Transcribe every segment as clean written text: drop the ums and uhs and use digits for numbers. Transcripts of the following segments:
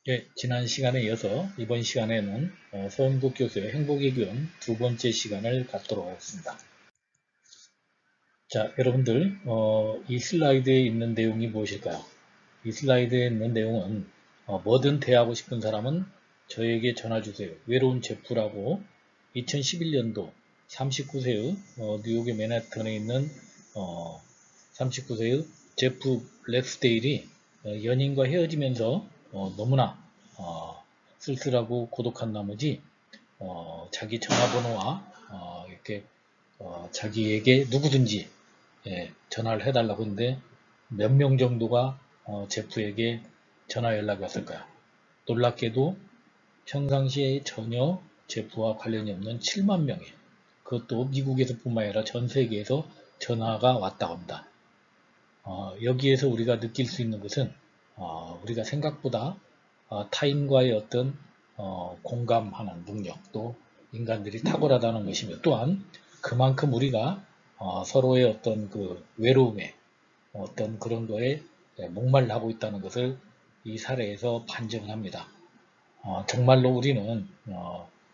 예, 지난 시간에 이어서 이번 시간에는 서은국 교수의 행복의 기원 두 번째 시간을 갖도록 하겠습니다. 자, 여러분들 이 슬라이드에 있는 내용이 무엇일까요? 이 슬라이드에 있는 내용은 뭐든 대하고 싶은 사람은 저에게 전화주세요. 외로운 제프라고 2011년도 39세의 뉴욕의 맨하탄에 있는 39세의 제프 렉스데일이 연인과 헤어지면서 너무나 쓸쓸하고 고독한 나머지 자기 전화번호와 이렇게 자기에게 누구든지 전화를 해달라고 했는데 몇 명 정도가 제프에게 전화 연락이 왔을까요? 놀랍게도 평상시에 전혀 제프와 관련이 없는 7만 명의, 그것도 미국에서 뿐만 아니라 전 세계에서 전화가 왔다고 합니다. 여기에서 우리가 느낄 수 있는 것은 우리가 생각보다 타인과의 어떤 공감하는 능력도 인간들이 탁월하다는 것이며, 또한 그만큼 우리가 서로의 어떤 그 외로움에 어떤 그런 거에 목말라하고 있다는 것을 이 사례에서 반증을 합니다. 정말로 우리는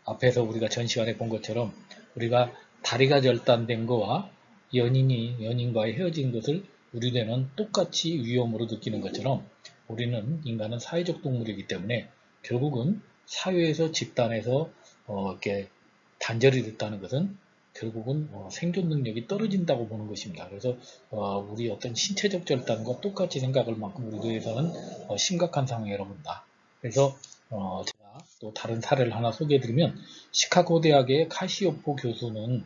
앞에서 우리가 전 시간에 본 것처럼 우리가 다리가 절단된 거와 연인과의 헤어진 것을 우리 뇌는 똑같이 위험으로 느끼는 것처럼 우리는 인간은 사회적 동물이기 때문에 결국은 사회에서 집단에서 이렇게 단절이 됐다는 것은 결국은 생존 능력이 떨어진다고 보는 것입니다. 그래서 우리 어떤 신체적 절단과 똑같이 생각할 만큼 우리 뇌에서는 심각한 상황이라고 봅니다. 그래서 제가 또 다른 사례를 하나 소개해드리면, 시카고 대학의 카시오포 교수는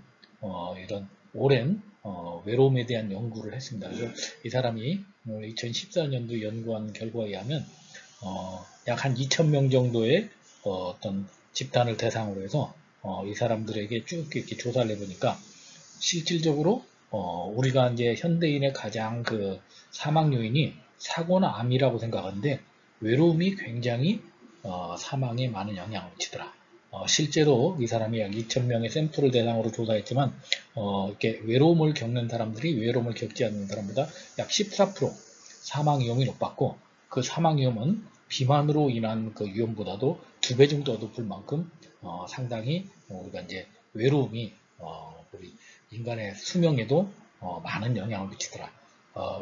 이런 오랜 외로움에 대한 연구를 했습니다. 그래서 이 사람이 2014년도 연구한 결과에 의하면 약 한 2,000명 정도의 어떤 집단을 대상으로 해서 이 사람들에게 쭉 이렇게 조사를 해보니까 실질적으로 우리가 이제 현대인의 가장 그 사망 요인이 사고나 암이라고 생각하는데 외로움이 굉장히 사망에 많은 영향을 미치더라. 실제로 이 사람이 약 2,000명의 샘플을 대상으로 조사했지만 이렇게 외로움을 겪는 사람들이 외로움을 겪지 않는 사람보다 약 14% 사망 위험이 높았고, 그 사망 위험은 비만으로 인한 그 위험보다도 2배 정도 높을 만큼 상당히 우리가 이제 외로움이 우리 인간의 수명에도 많은 영향을 미치더라.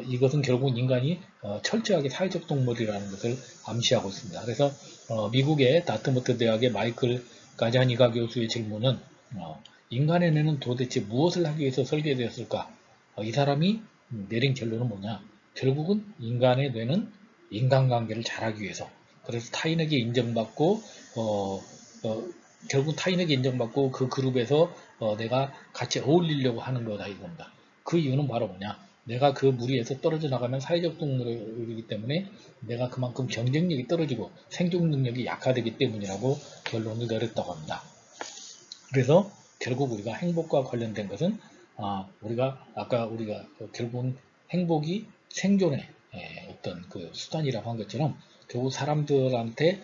이것은 결국 인간이 철저하게 사회적 동물이라는 것을 암시하고 있습니다. 그래서 미국의 다트머트 대학의 마이클 가자니가 교수의 질문은 인간의 뇌는 도대체 무엇을 하기 위해서 설계되었을까? 이 사람이 내린 결론은 뭐냐? 결국은 인간의 뇌는 인간관계를 잘하기 위해서, 그래서 타인에게 인정받고 결국 타인에게 인정받고 그 그룹에서 내가 같이 어울리려고 하는 거다 이겁니다. 그 이유는 바로 뭐냐? 내가 그 무리에서 떨어져 나가면 사회적 동물이기 때문에 내가 그만큼 경쟁력이 떨어지고 생존 능력이 약화되기 때문이라고 결론을 내렸다고 합니다. 그래서 결국 우리가 행복과 관련된 것은 우리가 아까 우리가 결국은 행복이 생존의 어떤 그 수단이라고 한 것처럼 결국 사람들한테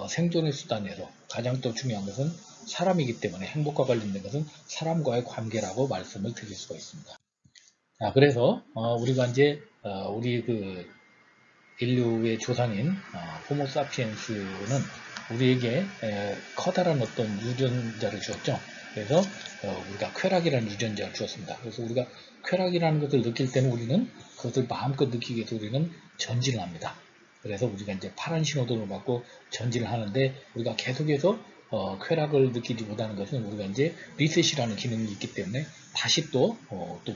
생존의 수단에서 가장 또 중요한 것은 사람이기 때문에 행복과 관련된 것은 사람과의 관계라고 말씀을 드릴 수가 있습니다. 그래서 우리가 이제 우리 그 인류의 조상인 호모사피엔스는 우리에게 커다란 어떤 유전자를 주었죠. 그래서 우리가 쾌락이라는 유전자를 주었습니다. 그래서 우리가 쾌락이라는 것을 느낄 때는 우리는 그것을 마음껏 느끼기 위해서 우리는 전진을 합니다. 그래서 우리가 이제 파란 신호등을 받고 전진을 하는데, 우리가 계속해서 쾌락을 느끼지 못하는 것은 우리가 이제 리셋이라는 기능이 있기 때문에 다시 또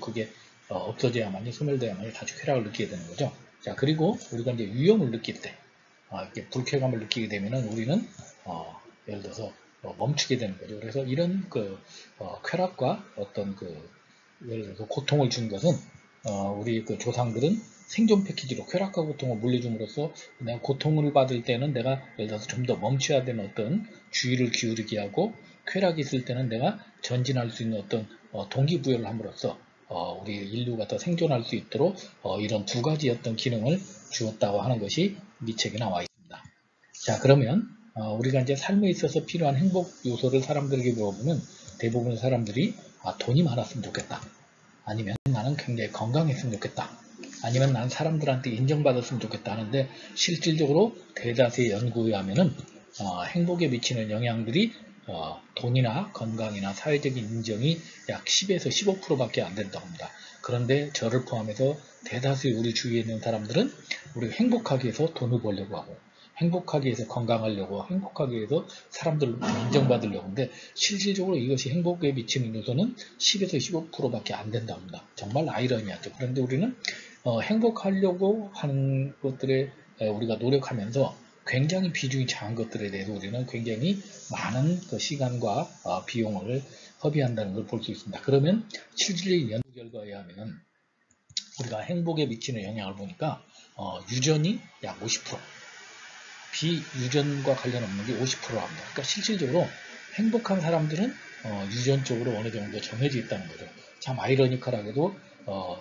그게 없어져야만이, 소멸돼야만이 다시 쾌락을 느끼게 되는 거죠. 자, 그리고 우리가 이제 위험을 느낄 때, 이렇게 불쾌감을 느끼게 되면은 우리는 예를 들어서 멈추게 되는 거죠. 그래서 이런 그 쾌락과 어떤 그 예를 들어서 고통을 준 것은 우리 그 조상들은 생존 패키지로 쾌락과 고통을 물려줌으로써 내가 고통을 받을 때는 내가 예를 들어서 좀 더 멈춰야 되는 어떤 주의를 기울이게 하고, 쾌락이 있을 때는 내가 전진할 수 있는 어떤 동기부여를 함으로써 우리 인류가 더 생존할 수 있도록 이런 두 가지 어떤 기능을 주었다고 하는 것이 이 책에 나와 있습니다. 자, 그러면 우리가 이제 삶에 있어서 필요한 행복 요소를 사람들에게 물어보면 대부분 사람들이 돈이 많았으면 좋겠다, 아니면 나는 굉장히 건강했으면 좋겠다, 아니면 난 사람들한테 인정받았으면 좋겠다 하는데 실질적으로 대다수의 연구에 의하면은 행복에 미치는 영향들이 돈이나 건강이나 사회적인 인정이 약 10에서 15%밖에 안 된다고 합니다. 그런데 저를 포함해서 대다수의 우리 주위에 있는 사람들은 우리가 행복하기 위해서 돈을 벌려고 하고 행복하기 위해서 건강하려고 행복하기 위해서 사람들 인정받으려고 하는데 실질적으로 이것이 행복에 미치는 요소는 10에서 15%밖에 안 된다고 합니다. 정말 아이러니하죠. 그런데 우리는 행복하려고 하는 것들에 우리가 노력하면서 굉장히 비중이 작은 것들에 대해서 우리는 굉장히 많은 그 시간과 비용을 허비한다는 걸 볼 수 있습니다. 그러면 실질적인 연구 결과에 의하면 우리가 행복에 미치는 영향을 보니까 유전이 약 50%, 비유전과 관련 없는 게 50%합니다. 그러니까 실질적으로 행복한 사람들은 유전적으로 어느 정도 정해져 있다는 거죠. 참 아이러니컬하게도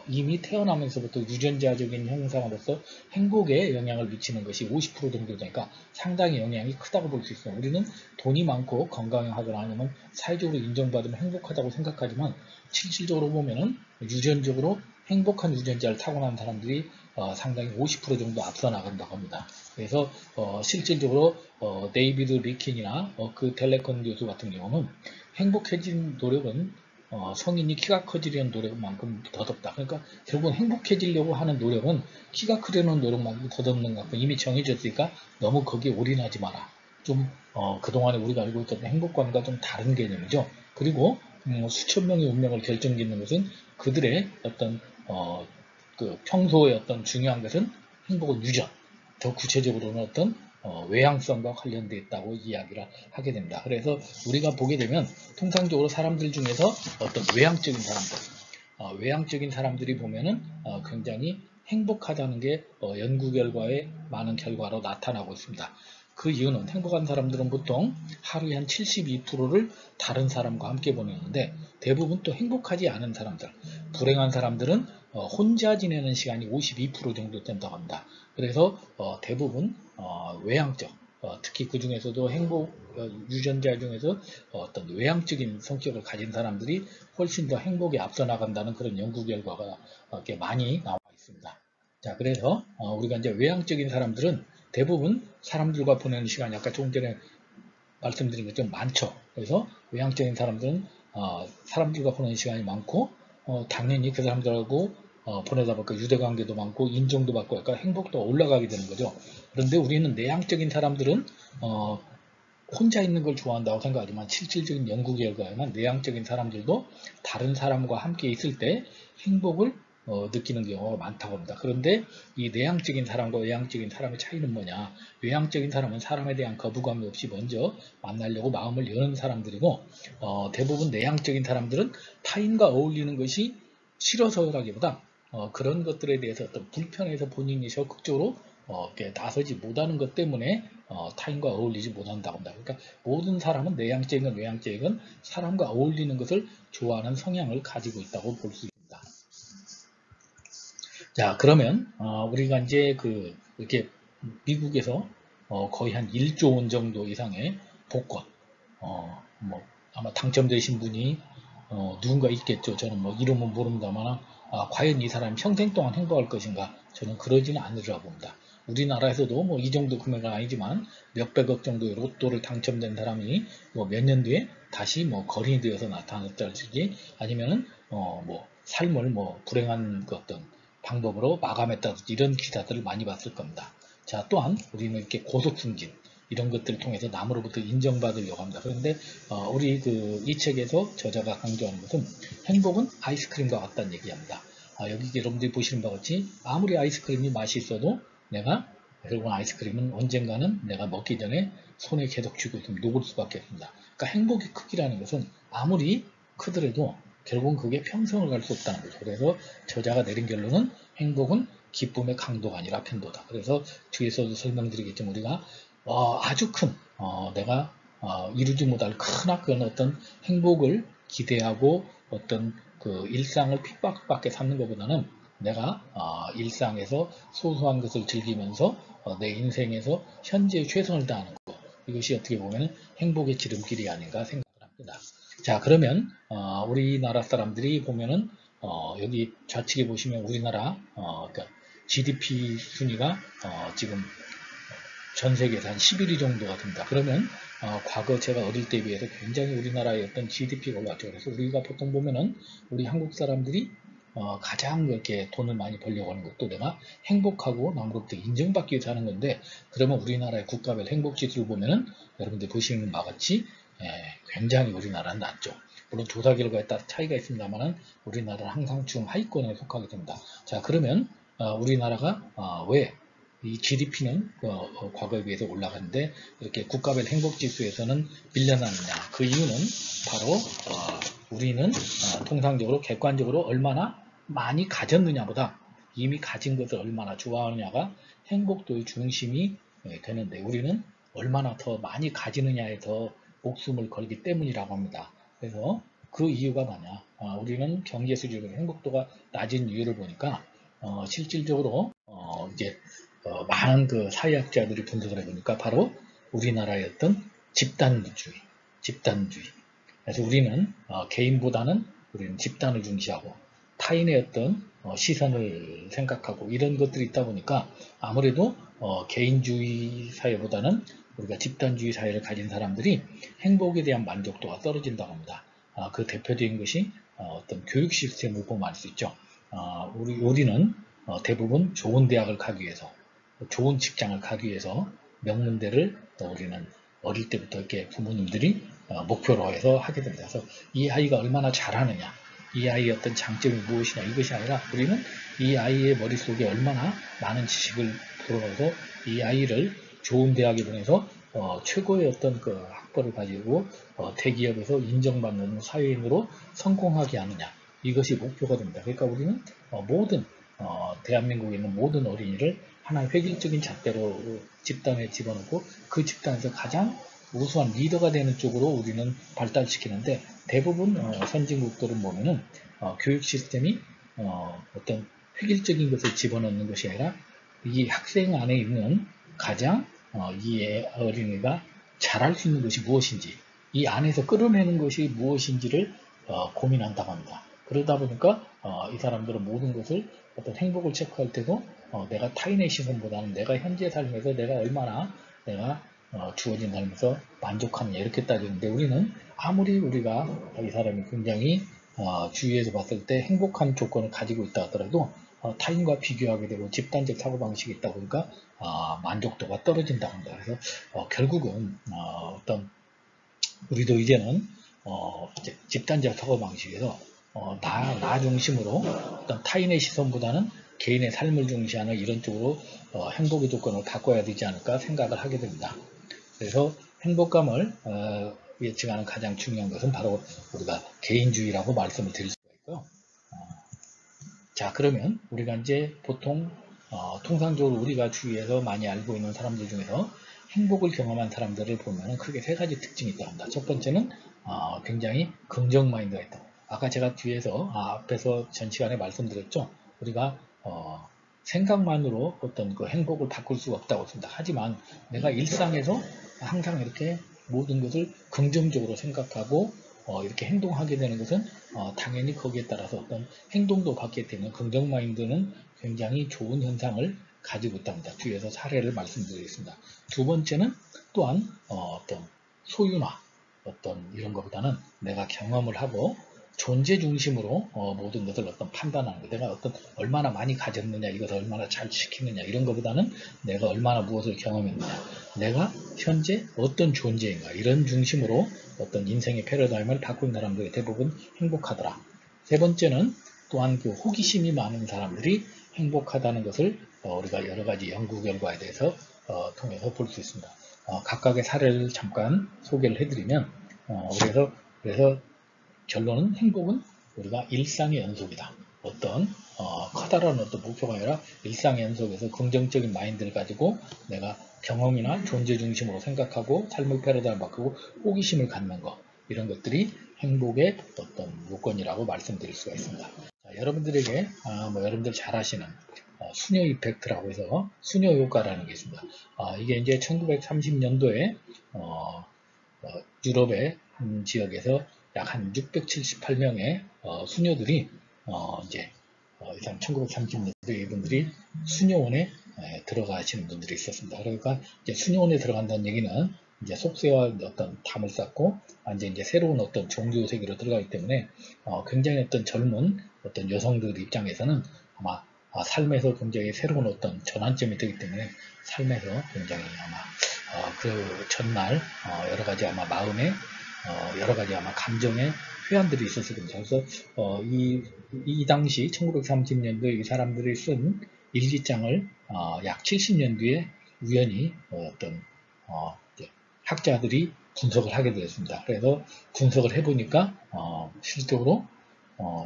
이미 태어나면서부터 유전자적인 형상으로서 행복에 영향을 미치는 것이 50% 정도 되니까 상당히 영향이 크다고 볼 수 있어요. 우리는 돈이 많고 건강하거나 아니면 사회적으로 인정받으면 행복하다고 생각하지만 실질적으로 보면은 유전적으로 행복한 유전자를 타고난 사람들이 상당히 50% 정도 앞서 나간다고 합니다. 그래서 실질적으로 데이비드 리킨이나 그 델레컨 교수 같은 경우는 행복해진 노력은 성인이 키가 커지려는 노력만큼 더덥다. 그러니까 결국은 행복해지려고 하는 노력은 키가 크려는 노력만큼 더덥는 것 같고 이미 정해졌으니까 너무 거기에 올인하지 마라. 좀 그동안에 우리가 알고 있던 행복감과 좀 다른 개념이죠. 그리고 수천 명의 운명을 결정짓는 것은 그들의 어떤 그 평소의 어떤 중요한 것은 행복은 유전, 더 구체적으로는 어떤 외향성과 관련되어 있다고 이야기를 하게 됩니다. 그래서 우리가 보게 되면 통상적으로 사람들 중에서 어떤 외향적인 사람들, 외향적인 사람들이 보면은 굉장히 행복하다는 게 연구 결과에 많은 결과로 나타나고 있습니다. 그 이유는 행복한 사람들은 보통 하루에 한 72%를 다른 사람과 함께 보내는데 대부분 또 행복하지 않은 사람들, 불행한 사람들은 혼자 지내는 시간이 52% 정도 된다고 합니다. 그래서 대부분 외향적, 특히 그 중에서도 행복 유전자 중에서 어떤 외향적인 성격을 가진 사람들이 훨씬 더 행복에 앞서 나간다는 그런 연구 결과가 많이 나와 있습니다. 자, 그래서 우리가 이제 외향적인 사람들은 대부분 사람들과 보내는 시간이 아까 조금 전에 말씀드린 것처럼 많죠. 그래서 외향적인 사람들은 사람들과 보내는 시간이 많고 당연히 그 사람들하고 보내다 보니까 유대관계도 많고 인정도 받고 약간 행복도가 올라가게 되는 거죠. 그런데 우리는 내향적인 사람들은 혼자 있는 걸 좋아한다고 생각하지만 실질적인 연구 결과에는 내향적인 사람들도 다른 사람과 함께 있을 때 행복을 느끼는 경우가 많다고 합니다. 그런데 이 내향적인 사람과 외향적인 사람의 차이는 뭐냐? 외향적인 사람은 사람에 대한 거부감이 없이 먼저 만나려고 마음을 여는 사람들이고 대부분 내향적인 사람들은 타인과 어울리는 것이 싫어서라기보다 그런 것들에 대해서 어떤 불편해서 본인이 적극적으로 나서지 못하는 것 때문에 타인과 어울리지 못한다고 합니다. 그러니까 모든 사람은 내향적이건 외향적이건 사람과 어울리는 것을 좋아하는 성향을 가지고 있다고 볼 수 있습니다. 자, 그러면 우리가 이제 이렇게 미국에서 거의 한 1조 원 정도 이상의 복권, 뭐 아마 당첨되신 분이 누군가 있겠죠. 저는 뭐 이름은 모릅니다만 과연 이 사람이 평생 동안 행복할 것인가? 저는 그러지는 않으리라고 봅니다. 우리나라에서도 뭐 이 정도 금액은 아니지만 몇백억 정도의 로또를 당첨된 사람이 뭐 몇 년 뒤에 다시 뭐 거린이 되어서 나타났다든지 아니면은 뭐 삶을 뭐 불행한 그 어떤 방법으로 마감했다든지 이런 기사들을 많이 봤을 겁니다. 자, 또한 우리는 이렇게 고속승진 이런 것들을 통해서 남으로부터 인정받으려고 합니다. 그런데 우리 이 책에서 저자가 강조하는 것은 행복은 아이스크림과 같다는 얘기합니다. 여기 여러분들이 보시는 바와 같이 아무리 아이스크림이 맛이 있어도 내가 결국 아이스크림은 언젠가는 내가 먹기 전에 손에 계속 쥐고 있으면 녹을 수밖에 없습니다. 그러니까 행복의 크기라는 것은 아무리 크더라도 결국은 그게 평생을 갈 수 없다는 거죠. 그래서 저자가 내린 결론은 행복은 기쁨의 강도가 아니라 편도다. 그래서 뒤에서도 설명드리겠지만 우리가 아주 큰 내가 이루지 못할 크나큰 어떤 행복을 기대하고 어떤 그 일상을 핍박받게 삼는 것보다는 내가 일상에서 소소한 것을 즐기면서 내 인생에서 현재의 최선을 다하는 것 이것이 어떻게 보면 행복의 지름길이 아닌가 생각을 합니다. 자, 그러면 우리나라 사람들이 보면은 여기 좌측에 보시면 우리나라 그러니까 GDP 순위가 지금 전 세계에서 한 11위 정도가 됩니다. 그러면 과거 제가 어릴 때에 비해서 굉장히 우리나라의 어떤 GDP가 올랐죠. 그래서 우리가 보통 보면은 우리 한국 사람들이 가장 이렇게 돈을 많이 벌려고 하는 것도 내가 행복하고 남으로부터 인정받기 위해서 하는 건데, 그러면 우리나라의 국가별 행복 지수를 보면은 여러분들 보시는 바와 같이 굉장히 우리나라는 낮죠. 물론 조사 결과에 따라 차이가 있습니다만은 우리나라는 항상 중하위권에 속하게 됩니다. 자, 그러면 우리나라가 왜 이 GDP는 과거에 비해서 올라가는데 이렇게 국가별 행복지수에서는 밀려나느냐? 그 이유는 바로 우리는 통상적으로 객관적으로 얼마나 많이 가졌느냐보다 이미 가진 것을 얼마나 좋아하느냐가 행복도의 중심이 되는데, 우리는 얼마나 더 많이 가지느냐에 더 목숨을 걸기 때문이라고 합니다. 그래서 그 이유가 뭐냐? 우리는 경제 수준의 행복도가 낮은 이유를 보니까 실질적으로 이제 많은 그 사회학자들이 분석을 해보니까 바로 우리나라의 어떤 집단주의. 그래서 우리는 개인보다는 우리는 집단을 중시하고 타인의 어떤 시선을 생각하고 이런 것들이 있다 보니까 아무래도 개인주의 사회보다는 우리가 집단주의 사회를 가진 사람들이 행복에 대한 만족도가 떨어진다고 합니다. 그 대표적인 것이 어떤 교육 시스템을 보면 알 수 있죠. 우리는 대부분 좋은 대학을 가기 위해서, 좋은 직장을 가기 위해서 명문대를 우리는 어릴 때부터 이렇게 부모님들이 목표로 해서 하게 됩니다. 그래서 이 아이가 얼마나 잘하느냐, 이 아이의 어떤 장점이 무엇이냐, 이것이 아니라 우리는 이 아이의 머릿속에 얼마나 많은 지식을 불어넣어서 이 아이를 좋은 대학에 보내서 최고의 어떤 그 학벌을 가지고 대기업에서 인정받는 사회인으로 성공하게 하느냐, 이것이 목표가 됩니다. 그러니까 우리는 모든 대한민국에 있는 모든 어린이를 하나의 획일적인 잣대로 집단에 집어넣고 그 집단에서 가장 우수한 리더가 되는 쪽으로 우리는 발달시키는데, 대부분 선진국들은 보면은 교육 시스템이 어떤 획일적인 것을 집어넣는 것이 아니라 이 학생 안에 있는 가장 이 어린이가 잘할 수 있는 것이 무엇인지, 이 안에서 끌어내는 것이 무엇인지를 고민한다고 합니다. 그러다 보니까 이 사람들은 모든 것을 어떤 행복을 체크할 때도 내가 타인의 시선보다는 내가 현재 삶에서 내가 얼마나 내가 주어진 삶에서 만족하느냐, 이렇게 따지는데, 우리는 아무리 우리가 이 사람이 굉장히 주위에서 봤을 때 행복한 조건을 가지고 있다 하더라도 타인과 비교하게 되고 집단적 사고방식이 있다 보니까 만족도가 떨어진다고 합니다. 그래서 결국은 어떤 우리도 이제는 집단적 사고방식에서 나 중심으로 어떤 타인의 시선보다는 개인의 삶을 중시하는 이런 쪽으로 행복의 조건을 바꿔야 되지 않을까 생각을 하게 됩니다. 그래서 행복감을 예측하는 가장 중요한 것은 바로 우리가 개인주의라고 말씀을 드릴 수가 있고요. 자, 그러면 우리가 이제 보통 통상적으로 우리가 주위에서 많이 알고 있는 사람들 중에서 행복을 경험한 사람들을 보면 크게 세 가지 특징이 있다고 합니다. 첫 번째는 굉장히 긍정 마인드가 있다. 아까 제가 뒤에서 앞에서 전 시간에 말씀드렸죠. 우리가 생각만으로 어떤 그 행복을 바꿀 수가 없다고 했습니다. 하지만 내가 일상에서 항상 이렇게 모든 것을 긍정적으로 생각하고 이렇게 행동하게 되는 것은 당연히 거기에 따라서 어떤 행동도 받게 되는 긍정 마인드는 굉장히 좋은 현상을 가지고 있답니다. 뒤에서 사례를 말씀드리겠습니다. 두 번째는 또한 어떤 소유나 어떤 이런 것보다는 내가 경험을 하고 존재 중심으로 모든 것을 어떤 판단하는 거, 내가 어떤 얼마나 많이 가졌느냐, 이것을 얼마나 잘 지키느냐, 이런 것보다는 내가 얼마나 무엇을 경험했느냐, 내가 현재 어떤 존재인가, 이런 중심으로 어떤 인생의 패러다임을 바꾼 사람들이 대부분 행복하더라. 세 번째는 또한 그 호기심이 많은 사람들이 행복하다는 것을 우리가 여러 가지 연구 결과에 대해서 통해서 볼 수 있습니다. 각각의 사례를 잠깐 소개를 해드리면 그래서 결론은 행복은 우리가 일상의 연속이다. 어떤 커다란 어떤 목표가 아니라 일상의 연속에서 긍정적인 마인드를 가지고 내가 경험이나 존재 중심으로 생각하고 삶의 패러다임을 바꾸고 호기심을 갖는 것, 이런 것들이 행복의 어떤 요건이라고 말씀드릴 수가 있습니다. 자, 여러분들에게 여러분들 잘 아시는 수녀 이펙트라고 해서 수녀 효과라는 게 있습니다. 이게 이제 1930년도에 유럽의 지역에서 약 한 678명의 수녀들이 이제 일단 1930년대 이분들이 수녀원에 들어가시는 분들이 있었습니다. 그러니까 이제 수녀원에 들어간다는 얘기는 이제 속세와 어떤 담을 쌓고 이제 새로운 어떤 종교 세계로 들어가기 때문에 굉장히 어떤 젊은 어떤 여성들 입장에서는 아마 삶에서 굉장히 새로운 어떤 전환점이 되기 때문에 삶에서 굉장히 아마 그 전날 여러 가지 아마 마음에 여러 가지 아마 감정의 회한들이 있었을 겁니다. 그래서 이 당시 1930년도에 이 사람들이 쓴 일기장을 약 70년 뒤에 우연히 어떤 학자들이 분석을 하게 되었습니다. 그래서 분석을 해보니까 실질적으로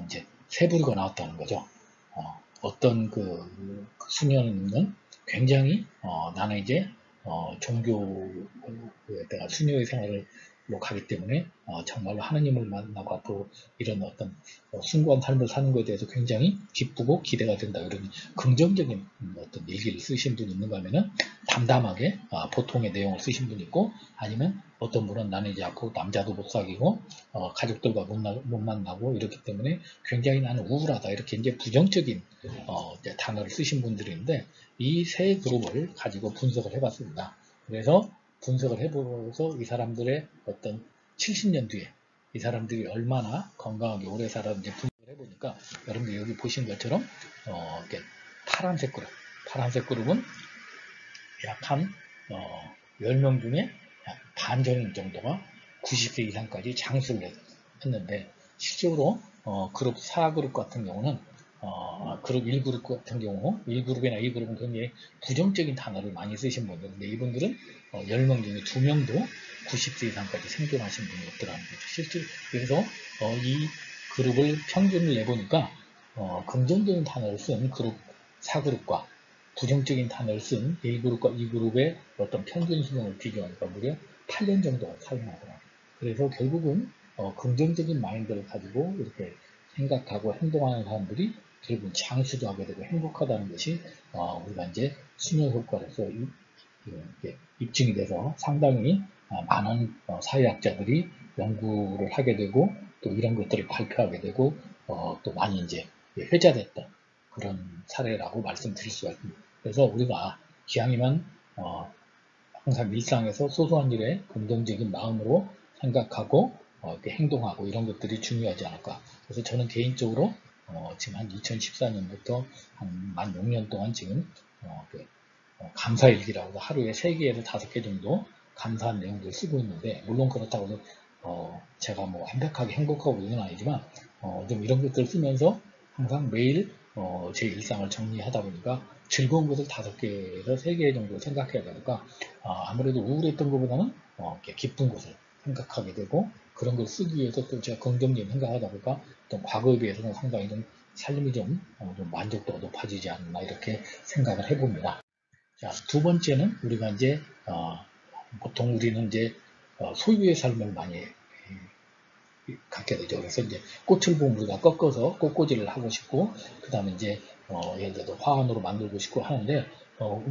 이제 세 부류가 나왔다는 거죠. 어떤 그 수녀는 굉장히 나는 이제 종교에다가 수녀의 생활을 가기 때문에 정말로 하느님을 만나고 앞으로 이런 어떤 숭고한 삶을 사는 것에 대해서 굉장히 기쁘고 기대가 된다, 이런 긍정적인 어떤 얘기를 쓰신 분이 있는가 하면은 담담하게 보통의 내용을 쓰신 분이 있고, 아니면 어떤 분은 나는 이제 앞으로 남자도 못 사귀고 가족들과 못 만나고 이렇기 때문에 굉장히 나는 우울하다, 이렇게 이제 부정적인 이제 단어를 쓰신 분들이 있는데, 이 세 그룹을 가지고 분석을 해봤습니다. 그래서 분석을 해보면서 이 사람들의 어떤 70년 뒤에 이 사람들이 얼마나 건강하게 오래 살았는지 분석을 해보니까, 여러분들 여기 보신 것처럼 이렇게 파란색 그룹은 약 한 10명 중에 약 반 정도가 90세 이상까지 장수를 했는데, 실제로 그룹 4그룹 같은 경우는 그룹 1그룹 같은 경우 1그룹이나 2그룹은 굉장히 부정적인 단어를 많이 쓰신 분들인데, 이분들은 10명 중에 2명도 90세 이상까지 생존하신 분이 없더라는 거죠. 실제 그래서 이 그룹을 평균을 내보니까 긍정적인 단어를 쓴 그룹 4그룹과 부정적인 단어를 쓴 1그룹과 2그룹의 어떤 평균 수명을 비교하니까 무려 8년 정도가 차이나더라고요. 그래서 결국은 긍정적인 마인드를 가지고 이렇게 생각하고 행동하는 사람들이 결국은 장수도 하게 되고 행복하다는 것이 우리가 이제 수면 효과로서 입증이 돼서 상당히 많은 사회학자들이 연구를 하게 되고, 또 이런 것들을 발표하게 되고, 또 많이 이제 회자됐던 그런 사례라고 말씀드릴 수가 있습니다. 그래서 우리가 기왕이면 항상 일상에서 소소한 일에 긍정적인 마음으로 생각하고 이렇게 행동하고 이런 것들이 중요하지 않을까. 그래서 저는 개인적으로 지금 한 2014년부터 한 만 6년 동안 지금 감사일기라고 해서 하루에 3개에서 5개 정도 감사한 내용들을 쓰고 있는데, 물론 그렇다고 해서 제가 뭐 완벽하게 행복하고 이건 아니지만 좀 이런 것들을 쓰면서 항상 매일 제 일상을 정리하다 보니까 즐거운 것을 5개에서 3개 정도 생각해야 되니까 아무래도 우울했던 것보다는 기쁜 것을 생각하게 되고, 그런 걸 쓰기 위해서 또 제가 긍정적인 생각하다 보니까 또 과거에 비해서는 상당히 좀 삶이 좀 만족도가 높아지지 않나, 이렇게 생각을 해봅니다. 자, 두 번째는 우리가 이제 보통 우리는 이제 소유의 삶을 많이 갖게 되죠. 그래서 이제 꽃을 보면 우리가 꺾어서 꽃꽂이를 하고 싶고, 그 다음에 이제 예를 들어 화환으로 만들고 싶고 하는데,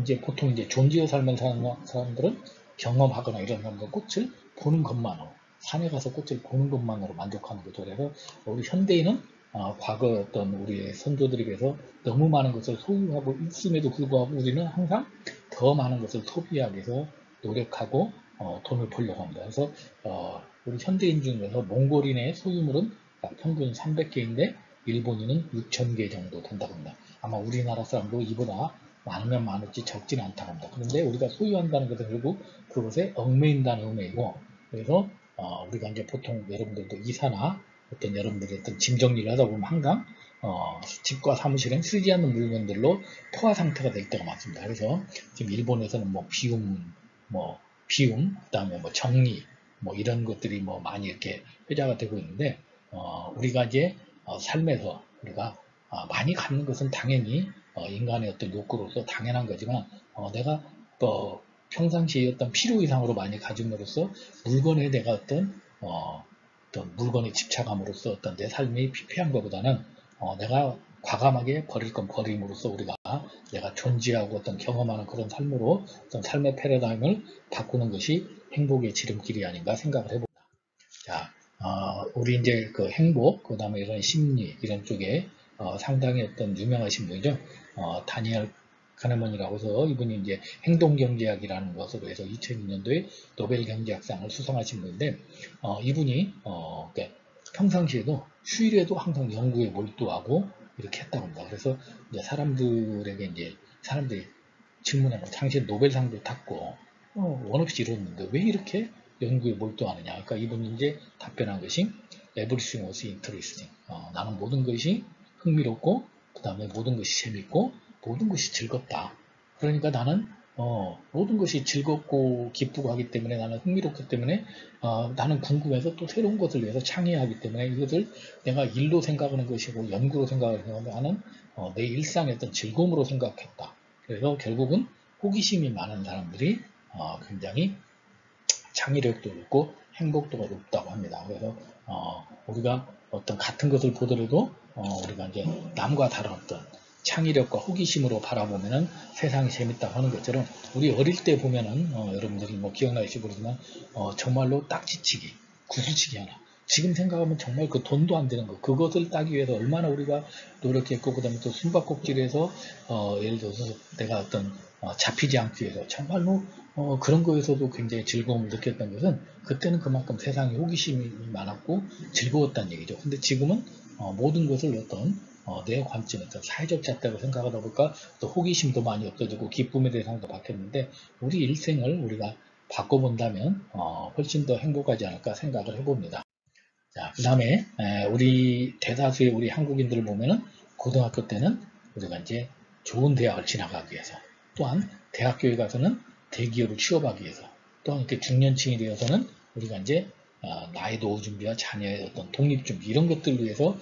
이제 보통 이제 존재의 삶을 사는 사람들은 경험하거나 이런 사람들은 꽃을 보는 것만으로, 산에 가서 꽃을 보는 것만으로 만족하는 거죠. 그래서 우리 현대인은 과거 어떤 우리의 선조들에 비해서 너무 많은 것을 소유하고 있음에도 불구하고 우리는 항상 더 많은 것을 소비하기 위해서 노력하고 돈을 벌려고 합니다. 그래서 우리 현대인 중에서 몽골인의 소유물은 평균 300개인데 일본인은 6,000개 정도 된다고 합니다. 아마 우리나라 사람도 이보다 많으면 많을지 적지는 않다고 합니다. 그런데 우리가 소유한다는 것은 결국 그것에 얽매인다는 의미이고, 그래서 우리가 이제 보통 여러분들도 이사나 어떤 여러분들이 어떤 짐 정리를 하다 보면 항상 집과 사무실은 쓰지 않는 물건들로 포화 상태가 될 때가 많습니다. 그래서 지금 일본에서는 뭐 비움, 그다음에 뭐 정리, 뭐 이런 것들이 뭐 많이 이렇게 회자가 되고 있는데, 우리가 이제 삶에서 우리가 많이 갖는 것은 당연히 인간의 어떤 욕구로서 당연한 거지만, 내가 평상시에 어떤 필요 이상으로 많이 가짐으로써 물건에 내가 어떤 물건에 집착함으로써 어떤 내 삶이 피폐한 것보다는 내가 과감하게 버릴 건 버림으로써 우리가 내가 존재하고 어떤 경험하는 그런 삶으로 어떤 삶의 패러다임을 바꾸는 것이 행복의 지름길이 아닌가 생각을 해봅니다. 자, 우리 이제 그 행복, 그 다음에 이런 심리, 이런 쪽에 상당히 어떤 유명하신 분이죠. 다니엘 카네먼이라고 해서 이분이 이제 행동경제학이라는 것으로 해서 2002년도에 노벨 경제학상을 수상하신 분인데, 이분이, 평상시에도 휴일에도 항상 연구에 몰두하고 이렇게 했다고 합니다. 그래서 이제 사람들에게 이제 사람들이 질문하고 당신 노벨상도 탔고, 원 없이 이뤘는데 왜 이렇게 연구에 몰두하느냐. 그러니까 이분이 이제 답변한 것이 Everything was interesting. 나는 모든 것이 흥미롭고 그 다음에 모든 것이 재밌고 모든 것이 즐겁다. 그러니까 나는 모든 것이 즐겁고 기쁘고 하기 때문에 나는 흥미롭기 때문에 나는 궁금해서 또 새로운 것을 위해서 창의하기 때문에 이것을 내가 일로 생각하는 것이고 연구로 생각하는 것이 나는 내 일상의 어떤 즐거움으로 생각했다. 그래서 결국은 호기심이 많은 사람들이 굉장히 창의력도 높고 행복도가 높다고 합니다. 그래서 우리가 어떤 같은 것을 보더라도 우리가 이제 남과 다른 어떤 창의력과 호기심으로 바라보면은 세상이 재밌다고 하는 것처럼 우리 어릴 때 보면은 여러분들이 뭐 기억나실지 모르지만 정말로 딱지치기, 구슬치기 하나. 지금 생각하면 정말 그 돈도 안 되는 거. 그것을 따기 위해서 얼마나 우리가 노력했고 그다음에 또 숨바꼭질해서 예를 들어서 내가 어떤 잡히지 않기 위해서 정말로 그런 거에서도 굉장히 즐거움을 느꼈던 것은 그때는 그만큼 세상에 호기심이 많았고 즐거웠다는 얘기죠. 근데 지금은 모든 것을 어떤 내 관점, 어떤 사회적 잣대로 생각하다 보니까 또 호기심도 많이 없어지고 기쁨의 대상도 바뀌었는데 우리 일생을 우리가 바꿔본다면 훨씬 더 행복하지 않을까 생각을 해봅니다. 자, 그 다음에 우리 대다수의 우리 한국인들을 보면은 고등학교 때는 우리가 이제 좋은 대학을 진학하기 위해서 또한 대학교에 가서는 대기업을 취업하기 위해서 또한 이렇게 중년층이 되어서는 우리가 이제 나의 노후 준비와 자녀의 어떤 독립 준비 이런 것들을 위해서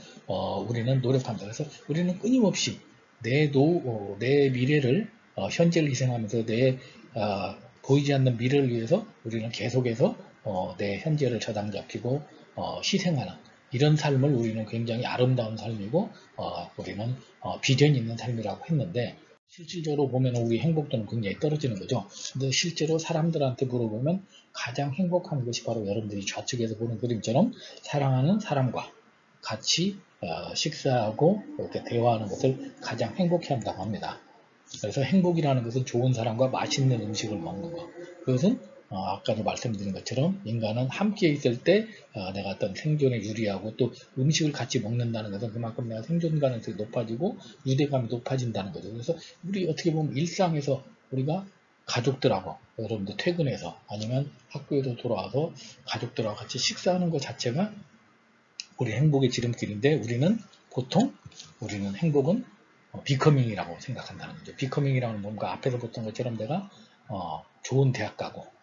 우리는 노력합니다. 그래서 우리는 끊임없이 내 미래를 현재를 희생하면서 내 보이지 않는 미래를 위해서 우리는 계속해서 내 현재를 저당 잡히고 희생하는 이런 삶을 우리는 굉장히 아름다운 삶이고 우리는 비전이 있는 삶이라고 했는데 실질적으로 보면 우리 행복도는 굉장히 떨어지는 거죠. 근데 실제로 사람들한테 물어보면 가장 행복한 것이 바로 여러분들이 좌측에서 보는 그림처럼 사랑하는 사람과 같이 식사하고 이렇게 대화하는 것을 가장 행복해 한다고 합니다. 그래서 행복이라는 것은 좋은 사람과 맛있는 음식을 먹는 것. 그것은 아까도 말씀드린 것처럼 인간은 함께 있을 때 내가 어떤 생존에 유리하고 또 음식을 같이 먹는다는 것은 그만큼 내가 생존 가능성이 높아지고 유대감이 높아진다는 거죠. 그래서 우리 어떻게 보면 일상에서 우리가 가족들하고 여러분들 퇴근해서 아니면 학교에서 돌아와서 가족들하고 같이 식사하는 것 자체가 우리 행복의 지름길인데 우리는 행복은 비커밍이라고 생각한다는 거죠. 비커밍이라는 뭔가 앞에서 봤던 것처럼 내가 좋은 대학 가고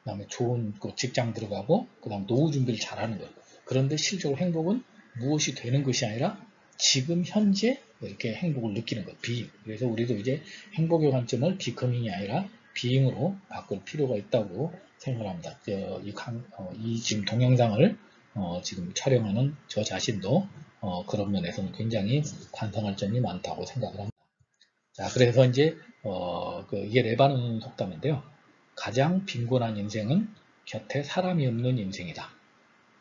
그 다음에 좋은 직장 들어가고 그 다음 노후 준비를 잘하는 것. 그런데 실제로 행복은 무엇이 되는 것이 아니라 지금 현재 이렇게 행복을 느끼는 것. 비잉. 그래서 우리도 이제 행복의 관점을 비커밍이 아니라 비잉으로 바꿀 필요가 있다고 생각합니다. 이 지금 동영상을 지금 촬영하는 저 자신도 그런 면에서는 굉장히 반성할 점이 많다고 생각을 합니다. 자, 그래서 이제 이게 레바논 속담인데요. 가장 빈곤한 인생은 곁에 사람이 없는 인생이다.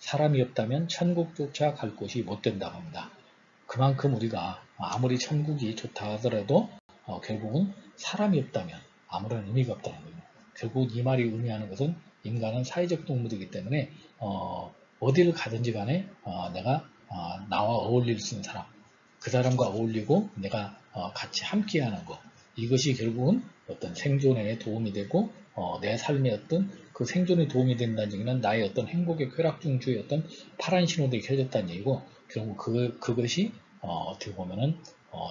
사람이 없다면 천국조차 갈 곳이 못 된다고 합니다. 그만큼 우리가 아무리 천국이 좋다 하더라도 결국은 사람이 없다면 아무런 의미가 없다는 거예요. 결국 이 말이 의미하는 것은 인간은 사회적 동물이기 때문에 어디를 가든지 간에 내가 나와 어울릴 수 있는 사람, 그 사람과 어울리고 내가 같이 함께하는 것, 이것이 결국은 어떤 생존에 도움이 되고 내 삶의 어떤 그 생존에 도움이 된다는 얘기는 나의 어떤 행복의 쾌락중주의 어떤 파란 신호등이 켜졌다는 얘기고 결국 그것이 어떻게 보면은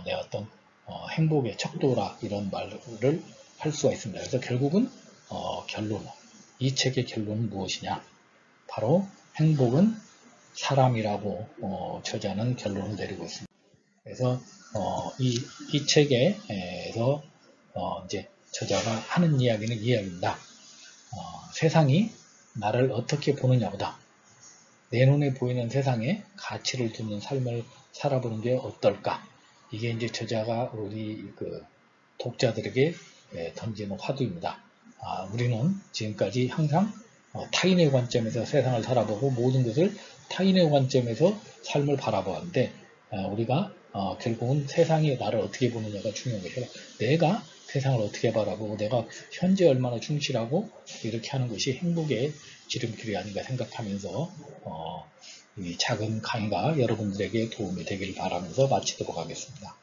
내 어떤 행복의 척도라 이런 말을 할 수가 있습니다. 그래서 결국은 결론, 이 책의 결론은 무엇이냐? 바로 행복은 사람이라고 저자는 결론을 내리고 있습니다. 그래서 이 책에서 이제 저자가 하는 이야기는 이 이야기입니다. 세상이 나를 어떻게 보느냐보다 내 눈에 보이는 세상에 가치를 두는 삶을 살아보는 게 어떨까? 이게 이제 저자가 우리 독자들에게 던지는 화두입니다. 우리는 지금까지 항상 타인의 관점에서 세상을 살아보고 모든 것을 타인의 관점에서 삶을 바라보는데 우리가 결국은 세상이 나를 어떻게 보느냐가 중요한 것이고 내가 세상을 어떻게 바라보고 내가 현재 얼마나 충실하고 이렇게 하는 것이 행복의 지름길이 아닌가 생각하면서 이 작은 강의가 여러분들에게 도움이 되길 바라면서 마치도록 하겠습니다.